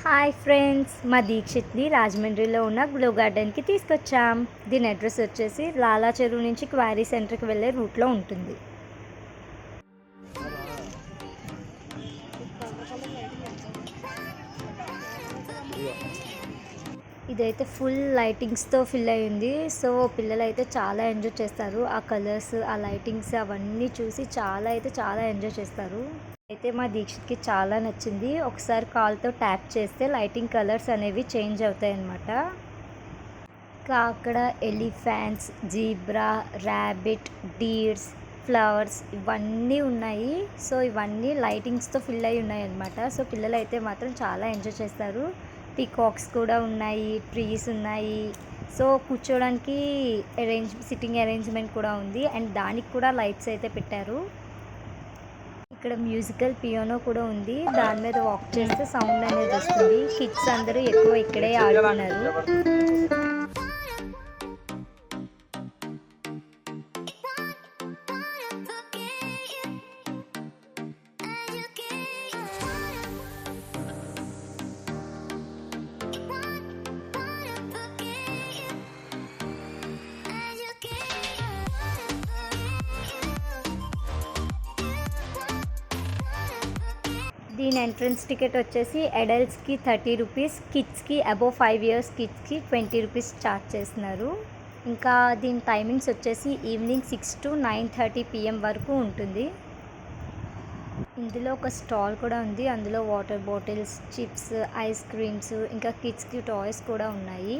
Hi friends, మా దీక్షిత్ని రాజమండ్రిలో ఉన్న గ్లో గార్డెన్కి తీసుకొచ్చాం. దీని అడ్రస్ వచ్చేసి లాలా చెరువు నుంచి క్వారీ సెంటర్కి వెళ్ళే రూట్లో ఉంటుంది. ఇదైతే ఫుల్ లైటింగ్స్తో ఫిల్ అయ్యింది. సో పిల్లలు అయితే చాలా ఎంజాయ్ చేస్తారు. ఆ కలర్స్, ఆ లైటింగ్స్ అవన్నీ చూసి చాలా ఎంజాయ్ చేస్తారు. అయితే మా దీక్షిత్కి చాలా నచ్చింది. ఒకసారి కాల్తో ట్యాప్ చేస్తే లైటింగ్ కలర్స్ అనేవి చేంజ్ అవుతాయి అన్నమాట. ఇంకా అక్కడ elephants, zebra, rabbit, deers, flowers ఇవన్నీ ఉన్నాయి. సో ఇవన్నీ లైటింగ్స్తో ఫిల్ అయి ఉన్నాయి అన్నమాట. సో పిల్లలు అయితే మాత్రం చాలా ఎంజాయ్ చేస్తారు. పీకాక్స్ కూడా ఉన్నాయి, ట్రీస్ ఉన్నాయి. సో కూర్చోడానికి సిట్టింగ్ అరేంజ్మెంట్ కూడా ఉంది. అండ్ దానికి కూడా లైట్స్ అయితే పెట్టారు. ఇక్కడ మ్యూజికల్ పియానో కూడా ఉంది. దాని మీద వాక్ చేస్తే సౌండ్ అనేది వస్తుంది. కిడ్స్ అందరూ ఎక్కువ ఇక్కడే ఆడుతున్నారు. దీని ఎంట్రన్స్ టికెట్ వచ్చేసి అడల్ట్స్కి 30 రూపీస్, కిడ్స్కి అబోవ్ 5 ఇయర్స్ కిడ్స్కి 20 రూపీస్ ఛార్జ్ చేస్తున్నారు. ఇంకా దీని టైమింగ్స్ వచ్చేసి ఈవినింగ్ 6 to 9:30 PM వరకు ఉంటుంది. ఇందులో ఒక స్టాల్ కూడా ఉంది. అందులో water bottles, chips, ice creams, ఇంకా కిడ్స్కి టాయ్స్ కూడా ఉన్నాయి.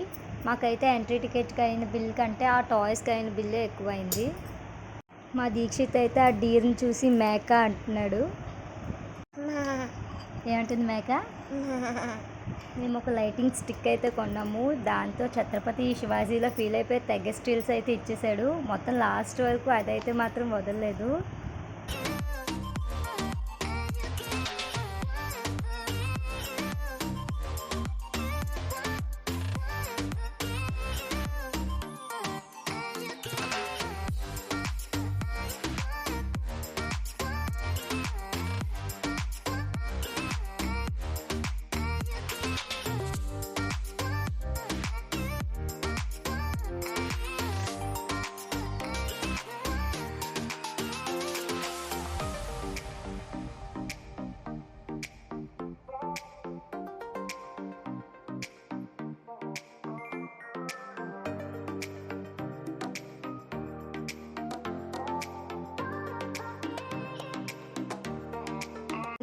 మాకైతే ఎంట్రీ టికెట్కి అయిన బిల్ కంటే ఆ టాయ్స్కి అయిన బిల్లే ఎక్కువైంది. మా దీక్షిత్ అయితే ఆ డీర్ని చూసి మేక అంటున్నాడు. ఏమంటుంది మేక? మేము ఒక లైటింగ్ స్టిక్ అయితే కొన్నాము. దాంతో ఛత్రపతి శివాజీలో ఫీల్ అయిపోయి తెగ స్టిల్స్ అయితే ఇచ్చేసాడు. మొత్తం లాస్ట్ వరకు అదైతే మాత్రం వదలలేదు.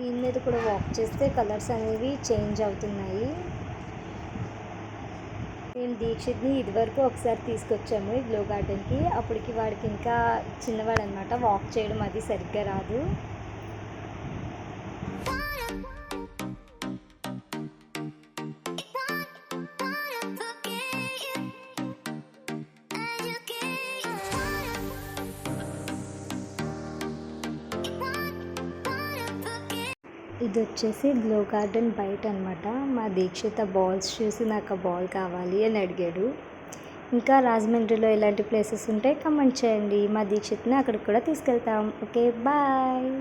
దీని మీద కూడా వాక్ చేస్తే కలర్స్ అనేవి చేంజ్ అవుతున్నాయి. మేము దీక్షిత్ని ఇదివరకు ఒకసారి తీసుకొచ్చాము ఈ గ్లో గార్డెన్కి. అప్పటికి వాడికి ఇంకా చిన్నవాడు అనమాట, వాక్ చేయడం అది సరిగ్గా రాదు. ఇది వచ్చేసి గ్లో గార్డెన్ బయట అనమాట. మా దీక్షిత బాల్స్ చూసి నాకు ఆ బాల్ కావాలి అని అడిగాడు. ఇంకా రాజమండ్రిలో ఇలాంటి ప్లేసెస్ ఉంటే కమెంట్ చేయండి. మా దీక్షిత్ని అక్కడికి కూడా తీసుకెళ్తాం. Okay, bye.